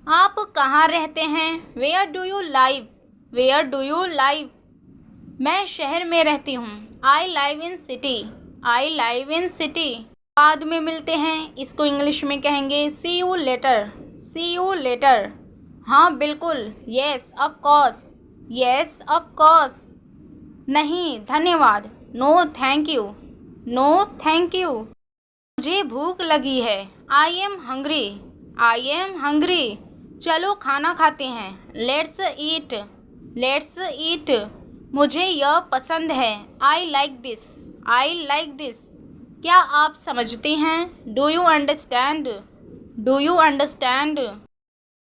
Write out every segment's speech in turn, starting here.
आप कहाँ रहते हैं? Where do you live? Where do you live? मैं शहर में रहती हूँ। I live in city. I live in city. बाद में मिलते हैं, इसको इंग्लिश में कहेंगे see you later. See you later. हाँ बिल्कुल। Yes of course. Yes of course. नहीं धन्यवाद। No thank you. No thank you. मुझे भूख लगी है। I am hungry. I am hungry. चलो खाना खाते हैं। Let's eat. Let's eat. मुझे यह पसंद है। I like this. I like this. क्या आप समझते हैं? Do you understand? Do you understand?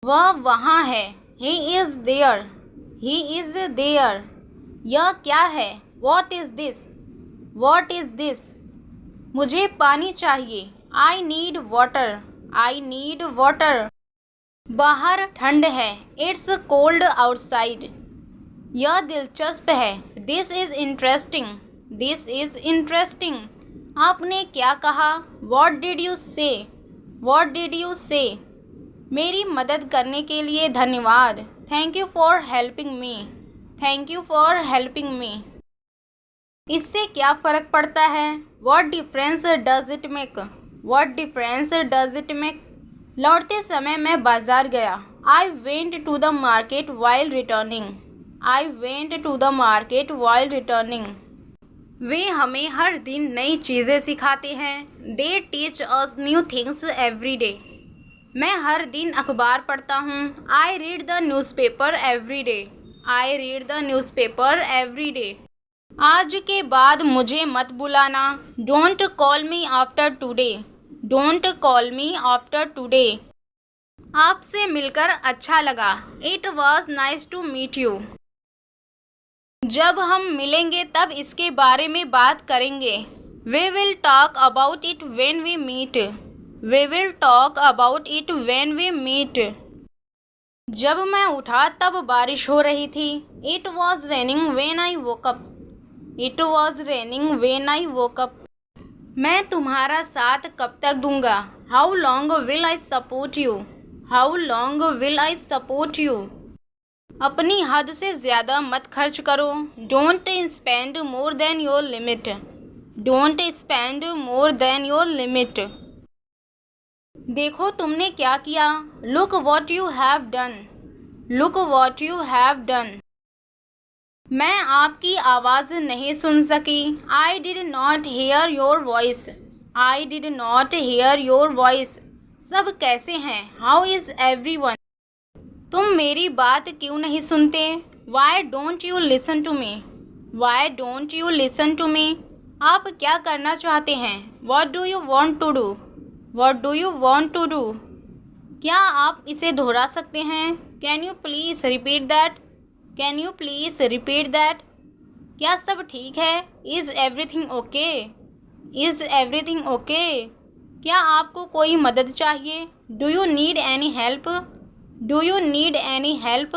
वह वहाँ है। He is there. He is there. यह क्या है? What is this? What is this? मुझे पानी चाहिए। I need water. I need water. बाहर ठंड है। It's cold outside. यह दिलचस्प है। This is interesting. This is interesting. आपने क्या कहा? What did you say? What did you say? मेरी मदद करने के लिए धन्यवाद। Thank you for helping me. Thank you for helping me. इससे क्या फ़र्क पड़ता है? What difference does it make? What difference does it make? लौटते समय मैं बाज़ार गया। I went to the market while returning. I went to the market while returning. वे हमें हर दिन नई चीज़ें सिखाते हैं। They teach us new things every day. मैं हर दिन अखबार पढ़ता हूँ। I read the newspaper every day. I read the newspaper every day. आज के बाद मुझे मत बुलाना। Don't call me after today. Don't call me after today. आपसे मिलकर अच्छा लगा। It was nice to meet you. जब हम मिलेंगे तब इसके बारे में बात करेंगे। We will talk about it when we meet. We will talk about it when we meet. जब मैं उठा तब बारिश हो रही थी। It was raining when I woke up. It was raining when I woke up. मैं तुम्हारा साथ कब तक दूंगा? How long will I support you? How long will I support you? अपनी हद से ज़्यादा मत खर्च करो। Don't spend more than your limit. Don't spend more than your limit. देखो तुमने क्या किया। Look what you have done. Look what you have done. मैं आपकी आवाज़ नहीं सुन सकी। I did not hear your voice. I did not hear your voice. सब कैसे हैं? How is everyone? तुम मेरी बात क्यों नहीं सुनते? Why don't you listen to me? Why don't you listen to me? आप क्या करना चाहते हैं? What do you want to do? What do you want to do? क्या आप इसे दोहरा सकते हैं? Can you please repeat that? Can you please repeat that? क्या सब ठीक है? Is everything okay? Is everything okay? क्या आपको कोई मदद चाहिए? Do you need any help? Do you need any help?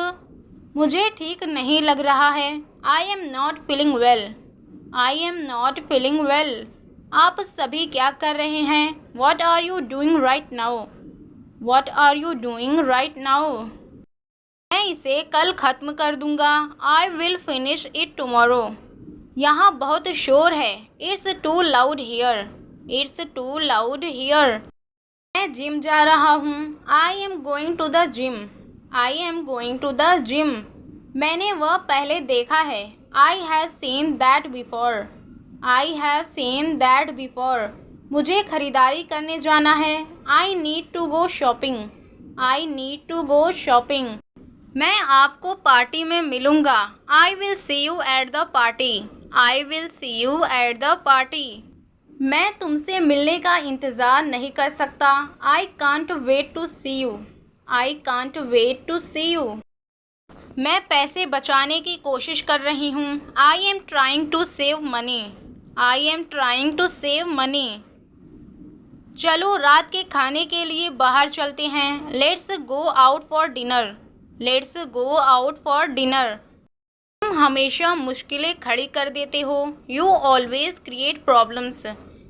मुझे ठीक नहीं लग रहा है। I am not feeling well. I am not feeling well. आप सभी क्या कर रहे हैं? What are you doing right now? What are you doing right now? मैं इसे कल ख़त्म कर दूंगा। I will finish it tomorrow. यहाँ बहुत शोर है। It's too loud here. It's too loud here. मैं जिम जा रहा हूँ। I am going to the gym. I am going to the gym. मैंने वह पहले देखा है। I have seen that before. I have seen that before. मुझे खरीदारी करने जाना है। I need to go shopping. I need to go shopping. मैं आपको पार्टी में मिलूँगा। I will see you at the party. I will see you at the party. मैं तुमसे मिलने का इंतज़ार नहीं कर सकता। I can't wait to see you. I can't wait to see you. मैं पैसे बचाने की कोशिश कर रही हूँ। I am trying to save money. I am trying to save money. चलो रात के खाने के लिए बाहर चलते हैं। Let's go out for dinner. Let's go out for dinner. तुम हमेशा मुश्किलें खड़ी कर देते हो। You always create problems.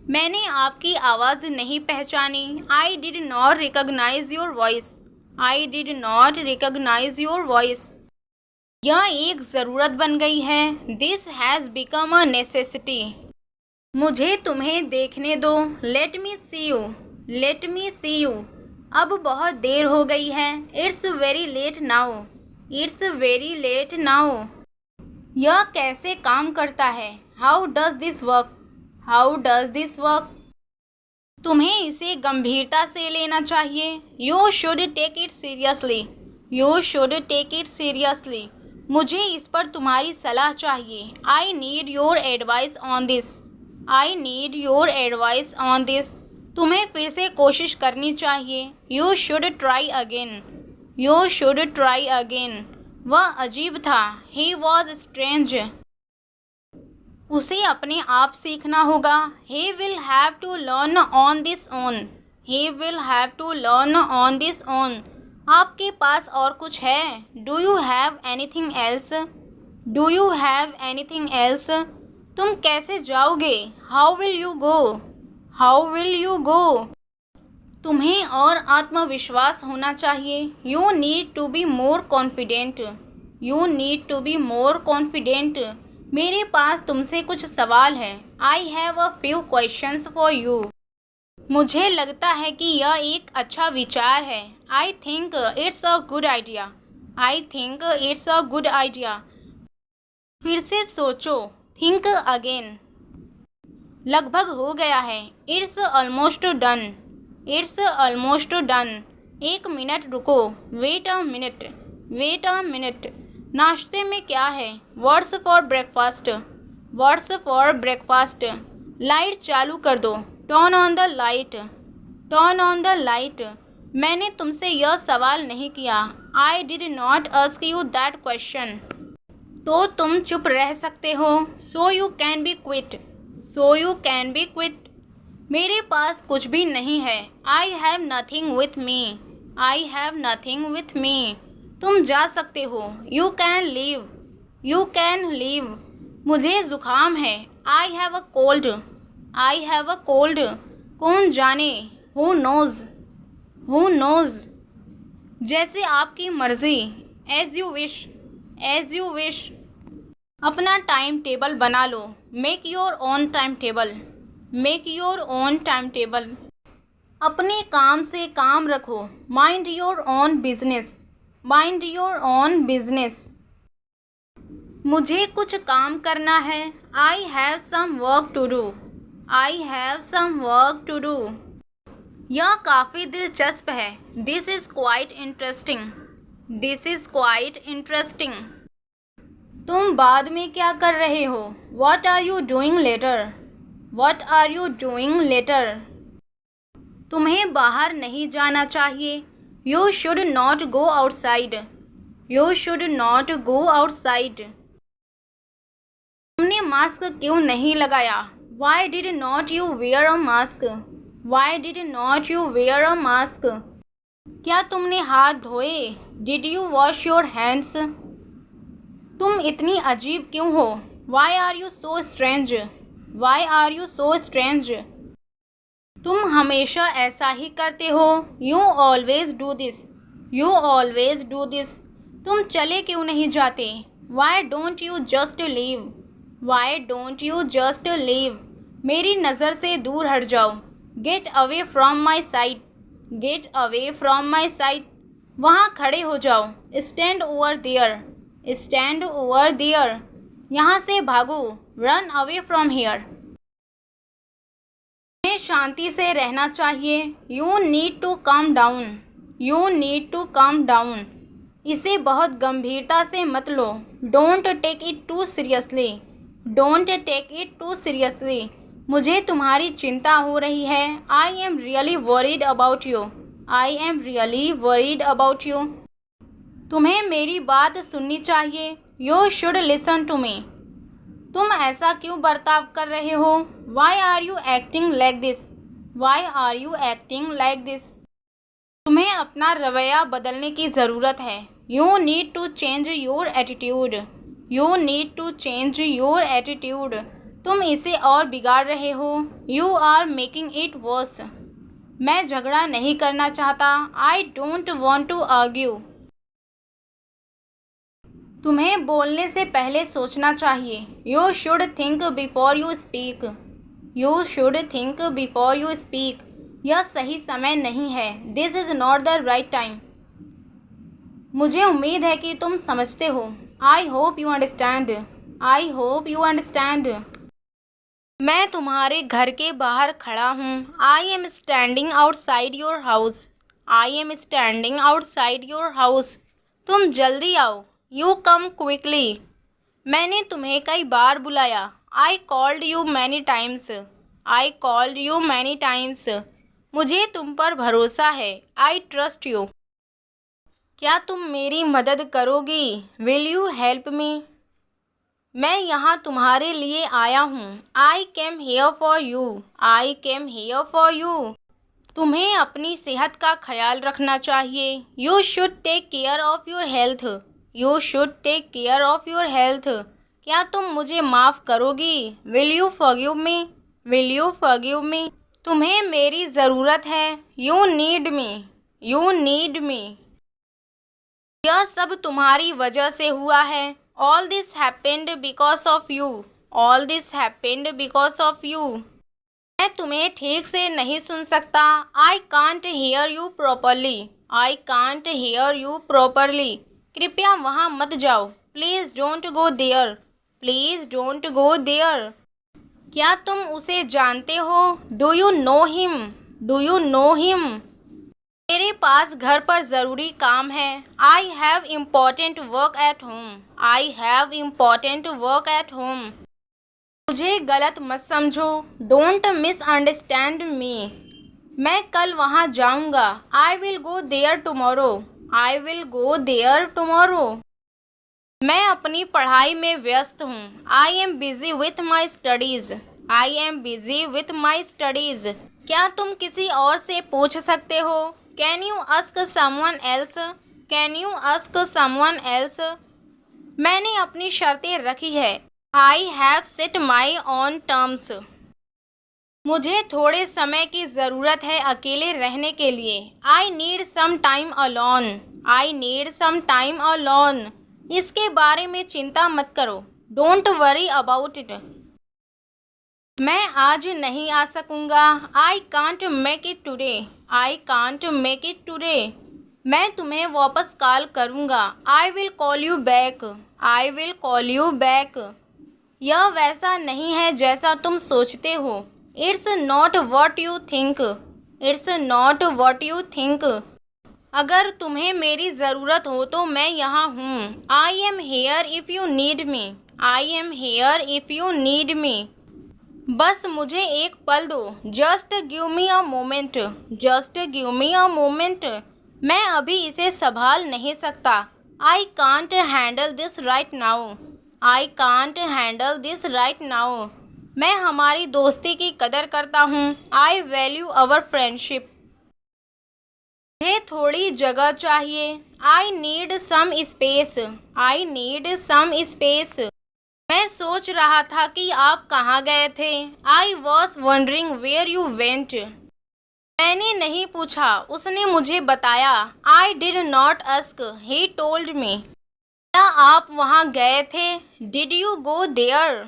मैंने आपकी आवाज़ नहीं पहचानी। I did not recognise your voice. I did not recognize your voice. यह एक ज़रूरत बन गई है. This has become a necessity. मुझे तुम्हें देखने दो. Let me see you. Let me see you. अब बहुत देर हो गई है. It's very late now. It's very late now. यह कैसे काम करता है? How does this work? How does this work? तुम्हें इसे गंभीरता से लेना चाहिए. You should take it seriously. You should take it seriously. मुझे इस पर तुम्हारी सलाह चाहिए. I need your advice on this. I need your advice on this. तुम्हें फिर से कोशिश करनी चाहिए. You should try again. You should try again. वह अजीब था. He was strange. उसे अपने आप सीखना होगा. He will have to learn on this own. He will have to learn on this own. आपके पास और कुछ है? Do you have anything else? Do you have anything else? तुम कैसे जाओगे? How will you go? How will you go? तुम्हें और आत्मविश्वास होना चाहिए. You need to be more confident. You need to be more confident. मेरे पास तुमसे कुछ सवाल है. I have a few questions for you. मुझे लगता है कि यह एक अच्छा विचार है. I think it's a good idea. I think it's a good idea. फिर से सोचो. Think again. लगभग हो गया है. It's almost done. It's almost done. एक मिनट रुको. Wait a minute. Wait a minute. नाश्ते में क्या है? What's for breakfast? What's for breakfast? Light चालू कर दो. Turn on the light. Turn on the light. मैंने तुमसे यह सवाल नहीं किया. I did not ask you that question. तो तुम चुप रह सकते हो. So you can be quiet. So you can be quiet. मेरे पास कुछ भी नहीं है. I have nothing with me. I have nothing with me. तुम जा सकते हो. You can leave. You can leave. मुझे ज़ुकाम है. I have a cold. I have a cold. कौन जाने? Who knows? Who knows? जैसे आपकी मर्ज़ी. As you wish. As you wish. अपना टाइम टेबल बना लो. Make your own time table. Make your own time table. अपने काम से काम रखो. Mind your own business. Mind your own business. मुझे कुछ काम करना है. I have some work to do. I have some work to do. यह काफ़ी दिलचस्प है. This is quite interesting. This is quite interesting. तुम बाद में क्या कर रहे हो? What are you doing later? What are you doing later? तुम्हें बाहर नहीं जाना चाहिए. You should not go outside. You should not go outside. तुमने मास्क क्यों नहीं लगाया? Why did not you wear a mask? Why did not you wear a mask? क्या तुमने हाथ धोए? Did you wash your hands? तुम इतनी अजीब क्यों हो? Why are you so strange? Why are you so strange? तुम हमेशा ऐसा ही करते हो. You always do this. You always do this. तुम चले क्यों नहीं जाते? Why don't you just leave? Why don't you just leave? मेरी नज़र से दूर हट जाओ. Get away from my sight. Get away from my sight. वहाँ खड़े हो जाओ. Stand over there. Stand over there. यहाँ से भागो. Run away from here. तुम्हें शांति से रहना चाहिए. You need to calm down. You need to calm down. इसे बहुत गंभीरता से मत लो. Don't take it too seriously. Don't take it too seriously. मुझे तुम्हारी चिंता हो रही है. I am really worried about you. I am really worried about you. तुम्हें मेरी बात सुननी चाहिए. You should listen to me. तुम ऐसा क्यों बर्ताव कर रहे हो? Why are you acting like this? Why are you acting like this? तुम्हें अपना रवैया बदलने की ज़रूरत है. You need to change your attitude. You need to change your attitude. तुम इसे और बिगाड़ रहे हो. You are making it worse. मैं झगड़ा नहीं करना चाहता। I don't want to argue. तुम्हें बोलने से पहले सोचना चाहिए। You should think before you speak. You should think before you speak. यह सही समय नहीं है। This is not the right time. मुझे उम्मीद है कि तुम समझते हो। I hope you understand. I hope you understand. मैं तुम्हारे घर के बाहर खड़ा हूँ। I am standing outside your house. I am standing outside your house. तुम जल्दी आओ। You come quickly. मैंने तुम्हें कई बार बुलाया। I called you many times. I called you many times. मुझे तुम पर भरोसा है। I trust you. क्या तुम मेरी मदद करोगी? Will you help me? मैं यहाँ तुम्हारे लिए आया हूँ। I came here for you. I came here for you. तुम्हें अपनी सेहत का ख्याल रखना चाहिए। You should take care of your health. You should take care of your health. क्या तुम मुझे माफ़ करोगी? Will you forgive me? Will you forgive me? तुम्हें मेरी ज़रूरत है। You need me. You need me. यह सब तुम्हारी वजह से हुआ है। All this happened because of you. All this happened because of you. मैं तुम्हें ठीक से नहीं सुन सकता। I can't hear you properly. I can't hear you properly. कृपया वहाँ मत जाओ। Please don't go there. Please don't go there. क्या तुम उसे जानते हो? Do you know him? Do you know him? मेरे पास घर पर ज़रूरी काम है। I have important work at home. I have important work at home. मुझे गलत मत समझो। Don't misunderstand me. मैं कल वहाँ जाऊँगा। I will go there tomorrow. I will go there tomorrow. मैं अपनी पढ़ाई में व्यस्त हूँ। I am busy with my studies. I am busy with my studies. क्या तुम किसी और से पूछ सकते हो? Can you ask someone else? Can you ask someone else? मैंने अपनी शर्तें रखी है। I have set my own terms. मुझे थोड़े समय की ज़रूरत है अकेले रहने के लिए। I need some time alone. I need some time alone. इसके बारे में चिंता मत करो। Don't worry about it. मैं आज नहीं आ सकूँगा। I can't make it today. I can't make it today. मैं तुम्हें वापस कॉल करूँगा। I will call you back. I will call you back. यह वैसा नहीं है जैसा तुम सोचते हो। It's not what you think. It's not what you think. अगर तुम्हें मेरी ज़रूरत हो तो मैं यहाँ हूँ। I am here if you need me. I am here if you need मी। बस मुझे एक पल दो। Just give me a moment. Just give me a moment. मैं अभी इसे संभाल नहीं सकता। I can't handle this right now. I can't handle this right now. मैं हमारी दोस्ती की कदर करता हूँ। I value our friendship. मुझे थोड़ी जगह चाहिए। I need some space. I need some space. मैं सोच रहा था कि आप कहाँ गए थे। I was wondering where you went. मैंने नहीं पूछा, उसने मुझे बताया। I did not ask, he told me. क्या आप वहाँ गए थे? Did you go there?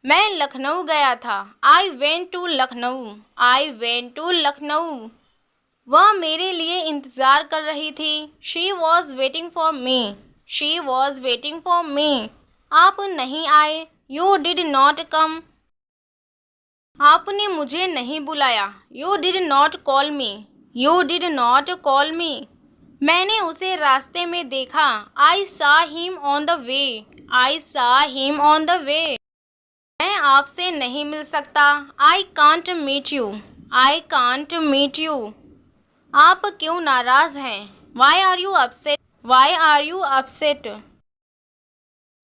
मैं लखनऊ गया था। I went to Lucknow. I went to Lucknow. वह मेरे लिए इंतज़ार कर रही थी। She was waiting for me. She was waiting for me. आप नहीं आए। You did not come. आपने मुझे नहीं बुलाया। You did not call me. You did not call me. मैंने उसे रास्ते में देखा। I saw him on the way. I saw him on the वे। मैं आपसे नहीं मिल सकता। I can't meet you. I can't meet you. आप क्यों नाराज़ हैं? Why are you upset? Why are you upset?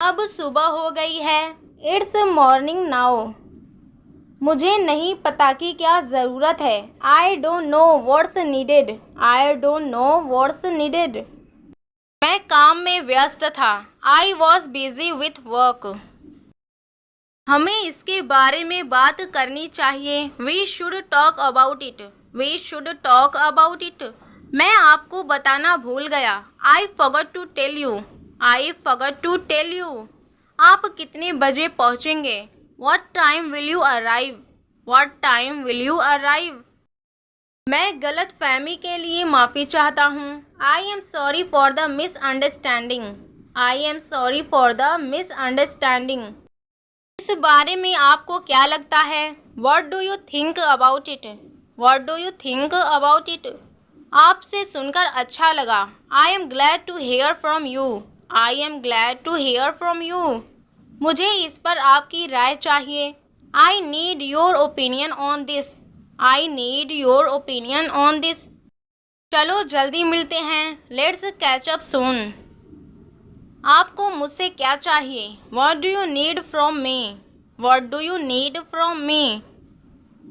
अब सुबह हो गई है। It's morning now. मुझे नहीं पता कि क्या ज़रूरत है। I don't know what's needed. I don't know what's needed. मैं काम में व्यस्त था। I was busy with work. हमें इसके बारे में बात करनी चाहिए। We should talk about it. We should talk about it. मैं आपको बताना भूल गया। I forgot to tell you. I forgot to tell you. आप कितने बजे पहुँचेंगे? What time will you arrive? What time will you arrive? मैं गलत फहमी के लिए माफ़ी चाहता हूँ। I am sorry for the misunderstanding. I am sorry for the misunderstanding. इस बारे में आपको क्या लगता है? What do you think about it? What do you think about it? आपसे सुनकर अच्छा लगा। I am glad to hear from you. I am glad to hear from you. मुझे इस पर आपकी राय चाहिए। I need your opinion on this. I need your opinion on this. चलो जल्दी मिलते हैं। Let's catch up soon. आपको मुझसे क्या चाहिए? What do you need from me? What do you need from me?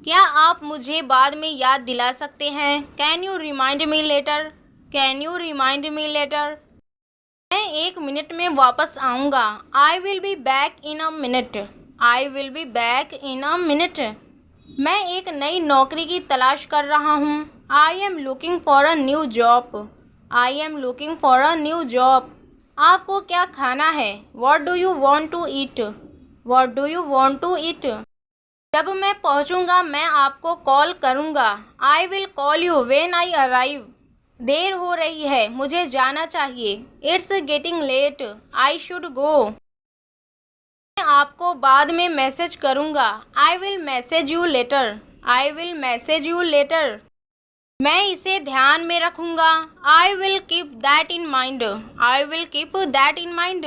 क्या आप मुझे बाद में याद दिला सकते हैं? Can you remind me later? Can you remind me later? मैं 1 मिनट में वापस आऊँगा। I will be back in a minute. I will be back in a minute. मैं एक नई नौकरी की तलाश कर रहा हूँ। I am looking for a new job. I am looking for a new job. आपको क्या खाना है? What do you want to eat? What do you want to eat? जब मैं पहुंचूंगा मैं आपको कॉल करूंगा। I will call you when I arrive. देर हो रही है, मुझे जाना चाहिए। It's getting late. I should go. मैं आपको बाद में मैसेज करूंगा। I will message you later. I will message you later. मैं इसे ध्यान में रखूंगा। I will keep that in mind. I will keep that in mind.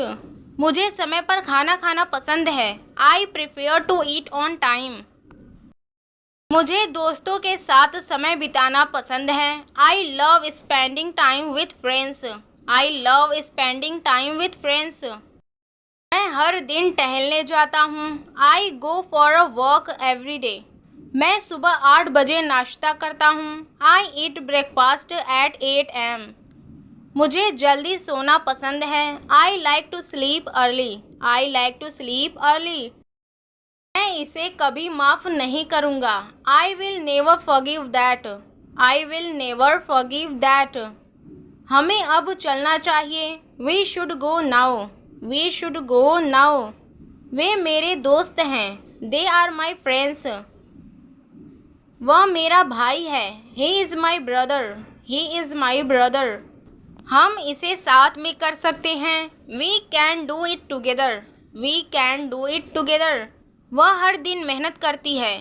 मुझे समय पर खाना खाना पसंद है। I prefer to eat on time. मुझे दोस्तों के साथ समय बिताना पसंद है। I love spending time with friends. I love spending time with friends. मैं हर दिन टहलने जाता हूँ। I go for a walk every day. मैं सुबह 8 बजे नाश्ता करता हूँ। I eat breakfast at 8 am. मुझे जल्दी सोना पसंद है। I like to sleep early. I like to sleep early. मैं इसे कभी माफ़ नहीं करूँगा। I will never forgive that. I will never forgive that. हमें अब चलना चाहिए। We should go now. We should go now. वे मेरे दोस्त हैं। They are my friends. वह मेरा भाई है। He is my brother. He is my brother. हम इसे साथ में कर सकते हैं। We can do it together. We can do it together. वह हर दिन मेहनत करती है।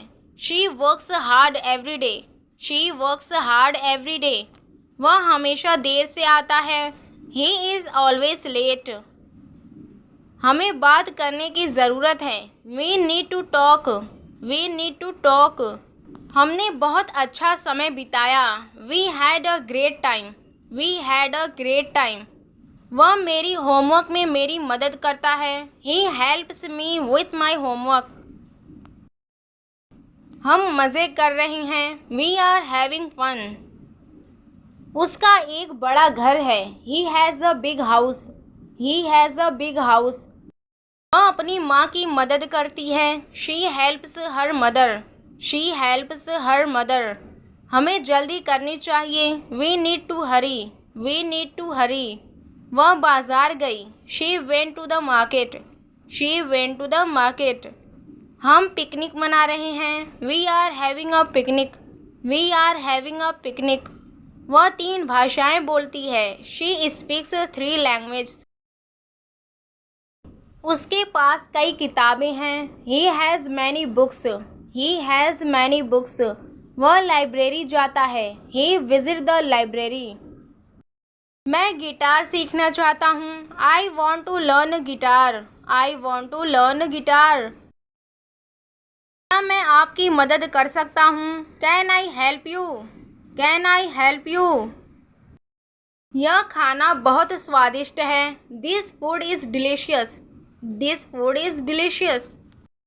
She works hard every day. She works hard every day. वह हमेशा देर से आता है। He is always late. हमें बात करने की ज़रूरत है। We need to talk. We need to talk. हमने बहुत अच्छा समय बिताया। We had a great time. We had a great time. वह मेरी होमवर्क में मेरी मदद करता है। He helps me with my homework. हम मज़े कर रहे हैं। We are having fun. उसका एक बड़ा घर है। He has a big house. He has a big house. वह अपनी माँ की मदद करती है। She helps her mother. She helps her mother. हमें जल्दी करनी चाहिए। We need to hurry. We need to hurry. वह बाज़ार गई। She went to the market. She went to the market. हम पिकनिक मना रहे हैं। We are having a picnic. We are having a picnic. वह 3 भाषाएं बोलती है। She speaks 3 languages. उसके पास कई किताबें हैं। He has many books. He has many books. वह लाइब्रेरी जाता है। He visits the library. मैं गिटार सीखना चाहता हूँ। I want to learn guitar. I want to learn guitar. क्या मैं आपकी मदद कर सकता हूँ? Can I help you? Can I help you? यह खाना बहुत स्वादिष्ट है। This food is delicious. This food is delicious.